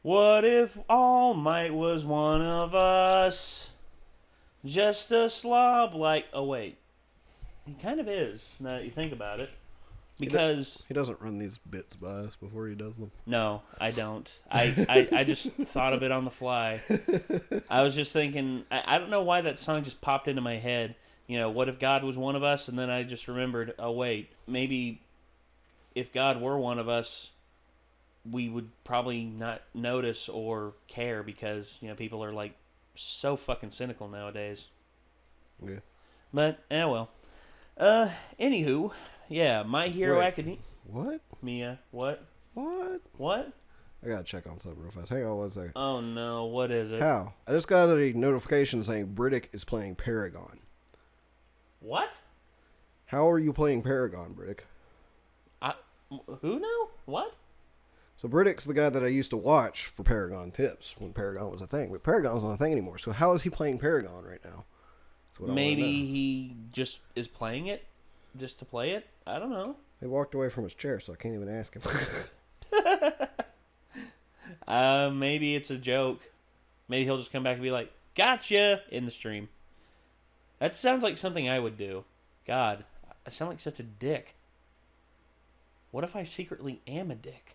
What if All Might was one of us? Just a slob like... Oh, wait. He kind of is, now that you think about it. Because... He doesn't run these bits by us before he does them. No, I don't. I just thought of it on the fly. I was just thinking... I don't know why that song just popped into my head. You know, what if God was one of us? And then I just remembered, oh, wait. Maybe if God were one of us... we would probably not notice or care because, you know, people are, like, so fucking cynical nowadays. Yeah. But, well. Anywho, yeah, My Hero Academia. What? Mia, what? What? What? I gotta check on something real fast. Hang on one second. Oh, no, what is it? How? I just got a notification saying Briddick is playing Paragon. What? How are you playing Paragon, Briddick? Who now? What? So Briddick's the guy that I used to watch for Paragon tips when Paragon was a thing. But Paragon's not a thing anymore. So how is he playing Paragon right now? Maybe he just is playing it just to play it? I don't know. He walked away from his chair, so I can't even ask him. Maybe it's a joke. Maybe he'll just come back and be like, gotcha, in the stream. That sounds like something I would do. God, I sound like such a dick. What if I secretly am a dick?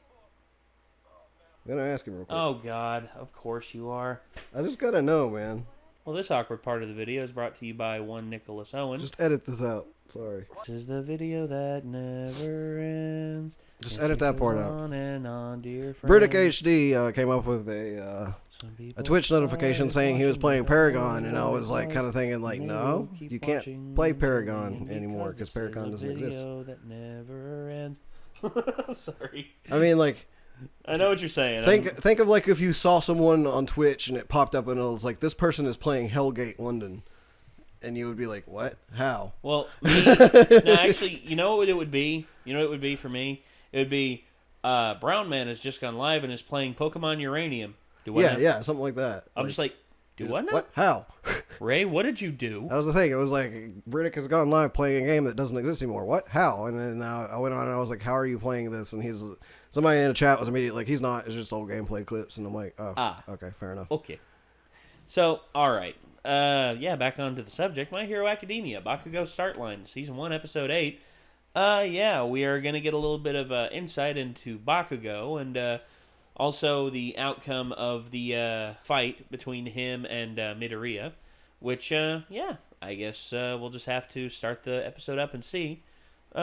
I'm gonna ask him real quick. Oh, God. Of course you are. I just gotta know, man. Well, this awkward part of the video is brought to you by one Nicholas Owen. Just edit this out. Sorry. This is the video that never ends. Just edit that part out. On and on, dear Briddick HD came up with a Twitch notification saying he was playing Paragon, and I was like kind of thinking like, no, you can't play Paragon anymore because Paragon doesn't exist. That never ends. Sorry. I mean, like, I know what you're saying. Think of like if you saw someone on Twitch and it popped up and it was like, this person is playing Hellgate London, and you would be like, what? How? Well, no, actually, you know what it would be? You know what it would be for me? It would be Brown Man has just gone live and is playing Pokemon Uranium. Yeah, something like that. I'm just like, do what now? What? How? Ray, what did you do? That was the thing. It was like, Briddick has gone live playing a game that doesn't exist anymore. What? How? And then I went on and I was like, how are you playing this? And somebody in the chat was immediately like, he's not. It's just old gameplay clips. And I'm like, oh, okay, fair enough. Okay. So, all right. Yeah, back onto the subject. My Hero Academia, Bakugo Start Line, Season 1, Episode 8. Yeah, we are going to get a little bit of insight into Bakugo and also the outcome of the fight between him and Midoriya, which, yeah, I guess we'll just have to start the episode up and see.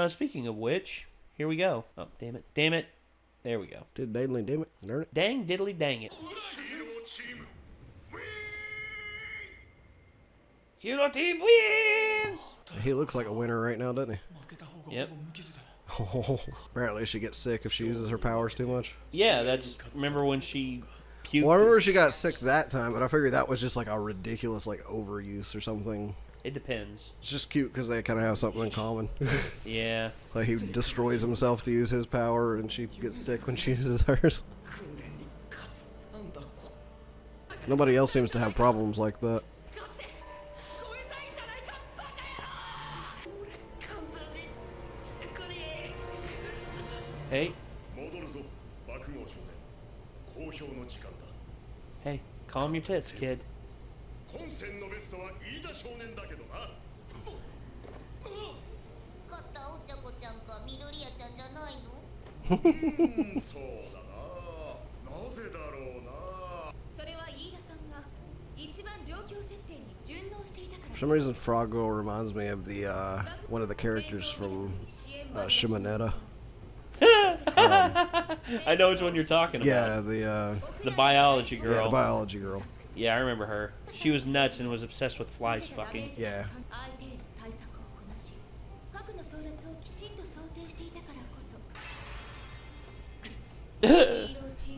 Speaking of which, here we go. Oh, damn it. Damn it. There we go. Did Daidley damn it? Darn it. Dang diddly dang it. Hero Team wins! He looks like a winner right now, doesn't he? Yep. Oh, apparently she gets sick if she uses her powers too much. Yeah, remember when she puked? Well, I remember she got sick that time, but I figured that was just like a ridiculous like overuse or something. It depends. It's just cute because they kind of have something in common. Yeah. Like he destroys himself to use his power, and she gets sick when she uses hers. Nobody else seems to have problems like that. Hey. Hey, calm your tits, kid. For some reason, Frog Girl reminds me of the one of the characters from Shimonetta. I know which one you're talking about. Yeah, the biology girl. Yeah, the biology girl. Yeah, I remember her. She was nuts and was obsessed with flies fucking. Yeah.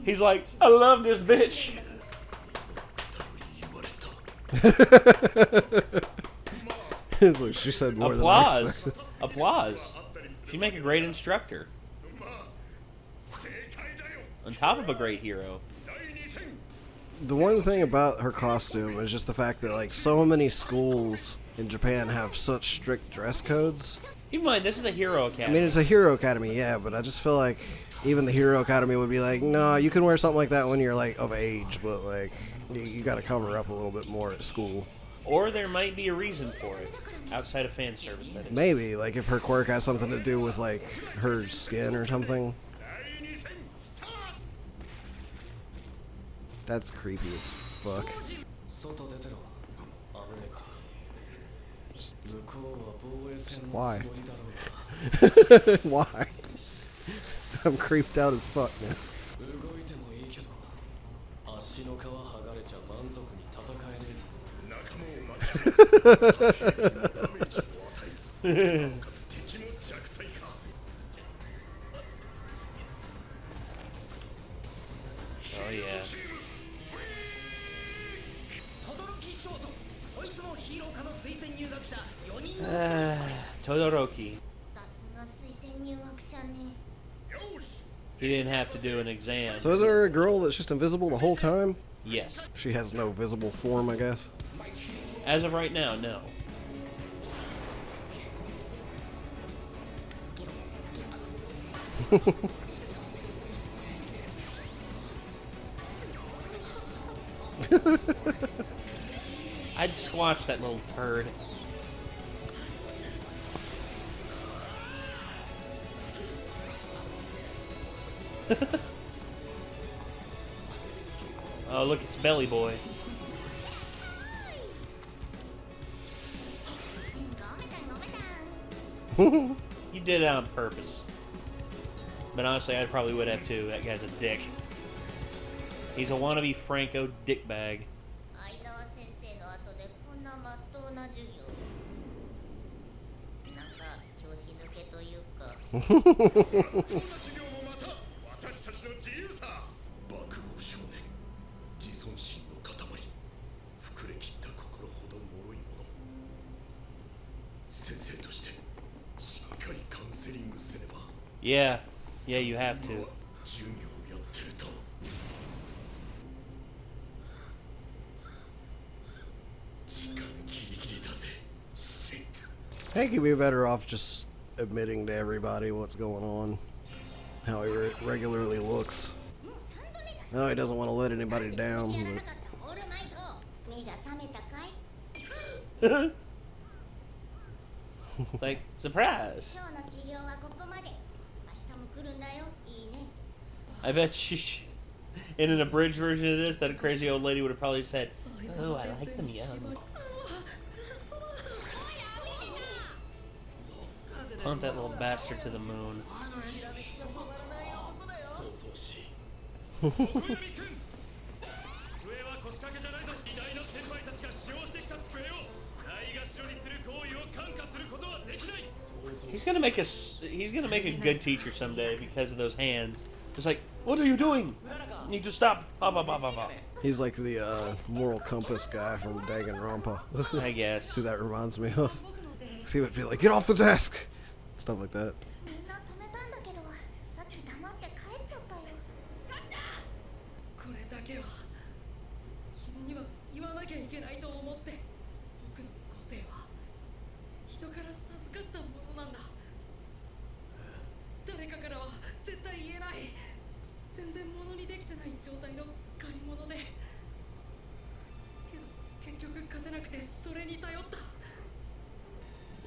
He's like, I love this bitch. She said more Applause. than I expected. Applause. She'd make a great instructor. On top of a great hero. The one thing about her costume is just the fact that like so many schools in Japan have such strict dress codes Keep in mind, this is a hero I academy. mean, it's a hero academy, yeah, but I just feel like even the hero academy would be like, no, you can wear something like that when you're like of age, but like you got to cover up a little bit more at school. Or there might be a reason for it outside of fan service. That is. Maybe like if her quirk has something to do with like her skin or something. That's creepy as fuck. Just why? Why? I'm creeped out as fuck now. Oh yeah. Todoroki. He didn't have to do an exam. So is there a girl that's just invisible the whole time? Yes. She has no visible form, I guess. As of right now, no. I'd squash that little turd. Oh, look, it's Belly Boy. You did it on purpose. But honestly, I probably would have too. That guy's a dick. He's a wannabe Franco dickbag. Yeah. Yeah, you have to. I think he'd be better off just admitting to everybody what's going on, how he regularly looks. No, he doesn't want to let anybody down, but... Like, surprise! I bet you, in an abridged version of this, that crazy old lady would have probably said, "Oh, I like them young." Pump that little bastard to the moon. He's gonna make a good teacher someday because of those hands. It's like, what are you doing? You need to stop. Bah, bah, bah, bah, bah. He's like the moral compass guy from Danganronpa. I guess. That's who that reminds me of. So he would be like, get off the desk! Stuff like that.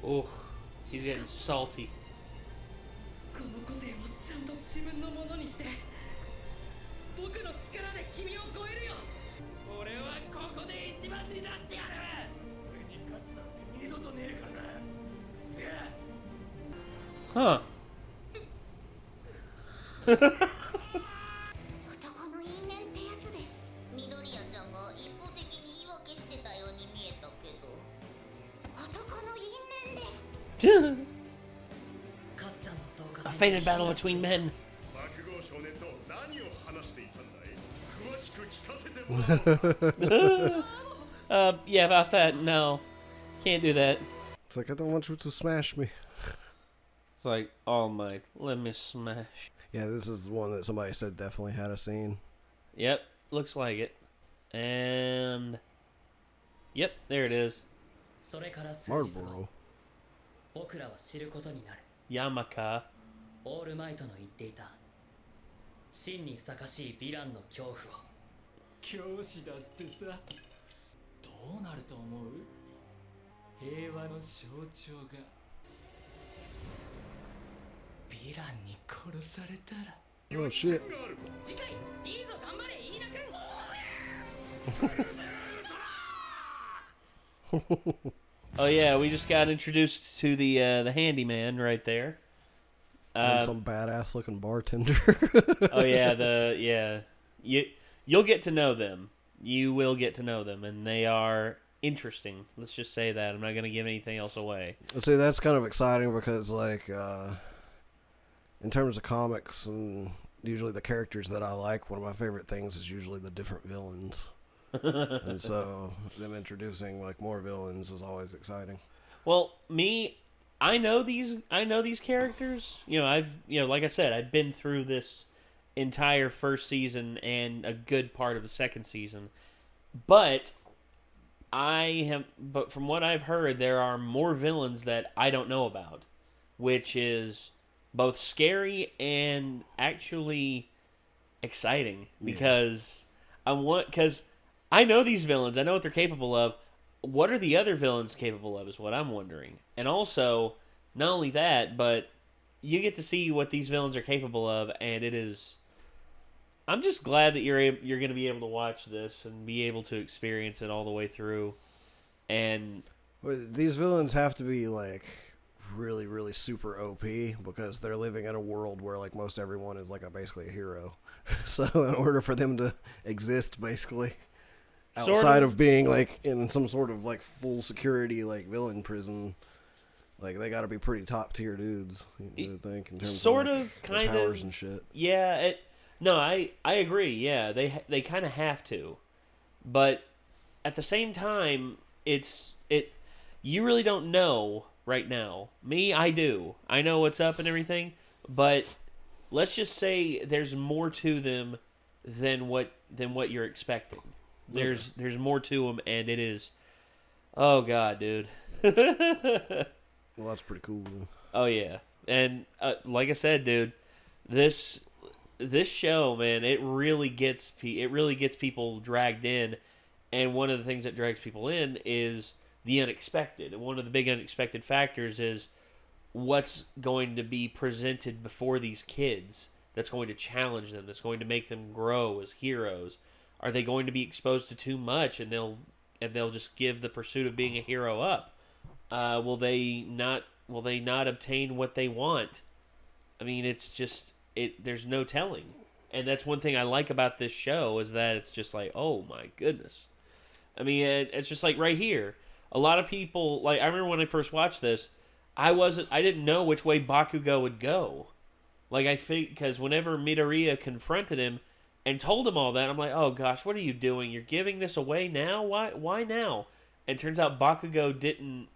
Oh, he's getting salty. Huh. A fated battle between men. Yeah, about that, no. Can't do that. It's like, I don't want you to smash me. It's like, All Might, let me smash. Yeah, this is one that somebody said definitely had a scene. Yep, looks like it. And... Yep, there it is. Marlboro. Yamaka. オールマイトの言っていた真に逆しいヴィランの恐怖を教師だってさどうなると思う平和の象徴がヴィランに殺されたら Oh shit. 次回いいぞ頑張れイーナ君 Oh yeah, we just got introduced to the handyman right there. And some badass looking bartender. Oh yeah, you'll get to know them. You will get to know them, and they are interesting. Let's just say that. I'm not gonna give anything else away. See, that's kind of exciting because, like, in terms of comics and usually the characters that I like, one of my favorite things is usually the different villains. And so them introducing like more villains is always exciting. Well, I know these characters. Like I said, I've been through this entire first season and a good part of the second season. But from what I've heard, there are more villains that I don't know about, which is both scary and actually exciting because I know these villains. I know what they're capable of. What are the other villains capable of is what I'm wondering. And also, not only that, but you get to see what these villains are capable of, and it is... I'm just glad that you're going to be able to watch this and be able to experience it all the way through. And these villains have to be, like, really, really super OP because they're living in a world where, like, most everyone is, like, basically a hero. So in order for them to exist, basically... Outside of being, like, in some sort of, like, full security, like, villain prison, like, they gotta be pretty top-tier dudes, you would think, in terms of, like, kind powers of, and shit. Yeah, I agree, yeah, they kind of have to. But, at the same time, you really don't know right now. Me, I do. I know what's up and everything, but let's just say there's more to them than what you're expecting. There's more to them, and it is... Oh, God, dude. Well, that's pretty cool, then. Oh, yeah. And, like I said, dude, this show, man, it really gets people dragged in, and one of the things that drags people in is the unexpected. And one of the big unexpected factors is what's going to be presented before these kids that's going to challenge them, that's going to make them grow as heroes. Are they going to be exposed to too much, and they'll just give the pursuit of being a hero up? Will they not obtain what they want? I mean, it's just there's no telling, and that's one thing I like about this show is that it's just like, oh my goodness. I mean, it's just like right here. A lot of people, like, I remember when I first watched this, I didn't know which way Bakugo would go. Like, I think because whenever Midoriya confronted him and told him all that, I'm like, oh gosh, what are you doing? You're giving this away now? Why now? And it turns out Bakugo didn't...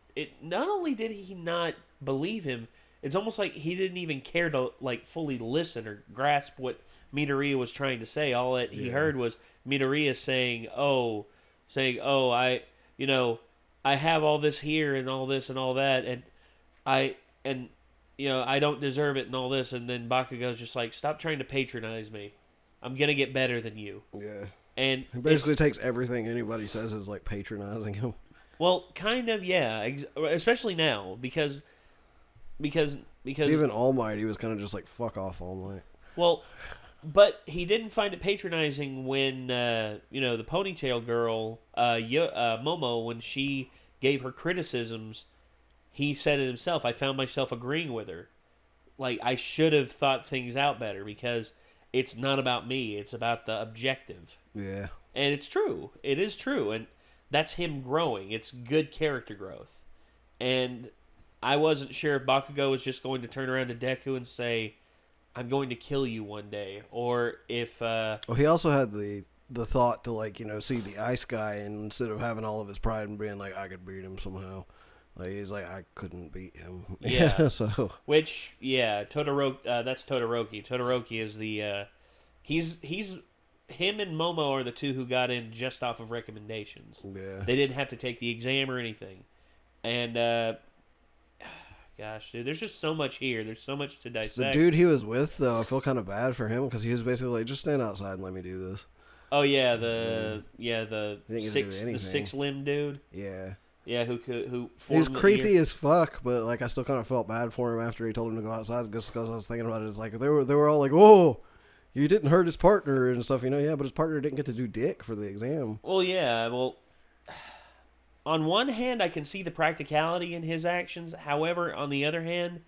Not only did he not believe him, it's almost like he didn't even care to, like, fully listen or grasp what Midoriya was trying to say. All that he heard was Midoriya saying, I have all this here and all this and all that, and I don't deserve it and all this. And then Bakugo's just like, stop trying to patronize me. I'm going to get better than you. Yeah. And he basically takes everything anybody says as, like, patronizing him. Well, kind of, yeah. Especially now, because even All Might, he was kind of just like, fuck off, All Might. Well, but he didn't find it patronizing when, the ponytail girl, Momo, when she gave her criticisms, he said it himself. I found myself agreeing with her. Like, I should have thought things out better because... It's not about me. It's about the objective. Yeah. And it's true. It is true. And that's him growing. It's good character growth. And I wasn't sure if Bakugo was just going to turn around to Deku and say, I'm going to kill you one day. Or if... Well, he also had the thought to, like, see the ice guy, and instead of having all of his pride and being like, I could beat him somehow. Like, he's like, I couldn't beat him. Yeah. So. Which, yeah, Todoroki, that's Todoroki. Todoroki is the, he's, him and Momo are the two who got in just off of recommendations. Yeah. They didn't have to take the exam or anything. And, gosh, dude. There's just so much here. There's so much to dissect. The dude he was with, though, I feel kind of bad for him because he was basically like, just stand outside and let me do this. Oh yeah, the six limb dude. Yeah. Yeah, who he's creepy as fuck, but like I still kind of felt bad for him after he told him to go outside, just because I was thinking about it. It's like they were all like, "Oh, you didn't hurt his partner and stuff," Yeah, but his partner didn't get to do dick for the exam. Well, yeah, on one hand, I can see the practicality in his actions. However, on the other hand,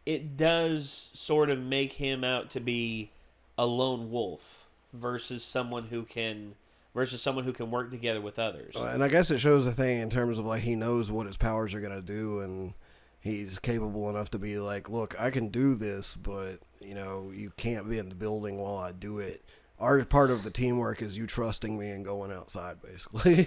it does sort of make him out to be a lone wolf versus someone who can work together with others. And I guess it shows a thing in terms of like he knows what his powers are gonna do, and he's capable enough to be like, look, I can do this, but you can't be in the building while I do it. Our part of the teamwork is you trusting me and going outside, basically.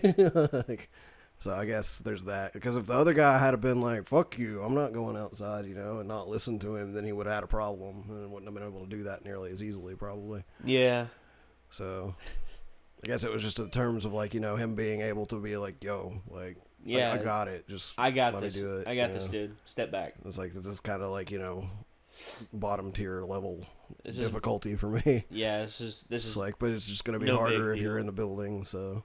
So I guess there's that. Because if the other guy had been like, fuck you, I'm not going outside, and not listen to him, then he would have had a problem and wouldn't have been able to do that nearly as easily, probably. Yeah. So I guess it was just in terms of like, him being able to be like, yo, like, yeah, I got it. Just let me do it. I got this, dude. Step back. It's like, this is kind of like, bottom tier level difficulty for me. Yeah, this is like, but it's just going to be harder if you're in the building. So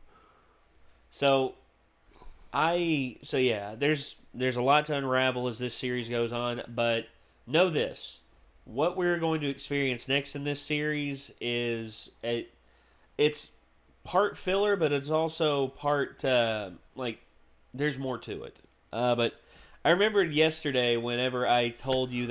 yeah, there's a lot to unravel as this series goes on, but know this: what we're going to experience next in this series is it's part filler, but it's also part there's more to it. But I remembered yesterday whenever I told you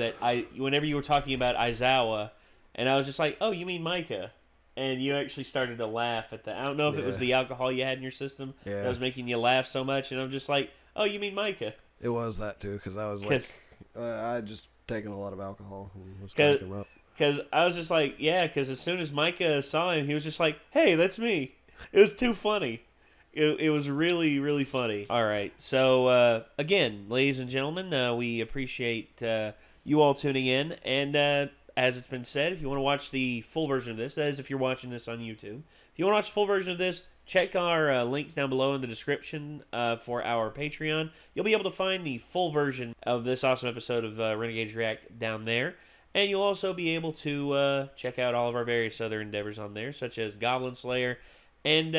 whenever you were talking about Aizawa, and I was just like, oh, you mean Micah? And you actually started to laugh at that. I don't know if it was the alcohol you had in your system that was making you laugh so much, and I'm just like, oh, you mean Micah? It was that too, because I was like, I had just taken a lot of alcohol and was cracking him up. Because I was just like, yeah, because as soon as Micah saw him, he was just like, hey, that's me. It was too funny. It was really, really funny. All right. So, again, ladies and gentlemen, we appreciate you all tuning in. And as it's been said, if you want to watch the full version of this, that is if you're watching this on YouTube, if you want to watch the full version of this, check our links down below in the description for our Patreon. You'll be able to find the full version of this awesome episode of Renegades React down there. And you'll also be able to check out all of our various other endeavors on there, such as Goblin Slayer, and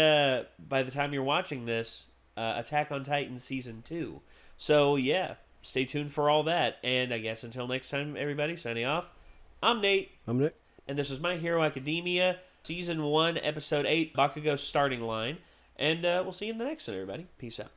by the time you're watching this, Attack on Titan Season 2. So, yeah, stay tuned for all that. And I guess until next time, everybody, signing off, I'm Nate. I'm Nick. And this is My Hero Academia, Season 1, Episode 8, Bakugo Starting Line. And we'll see you in the next one, everybody. Peace out.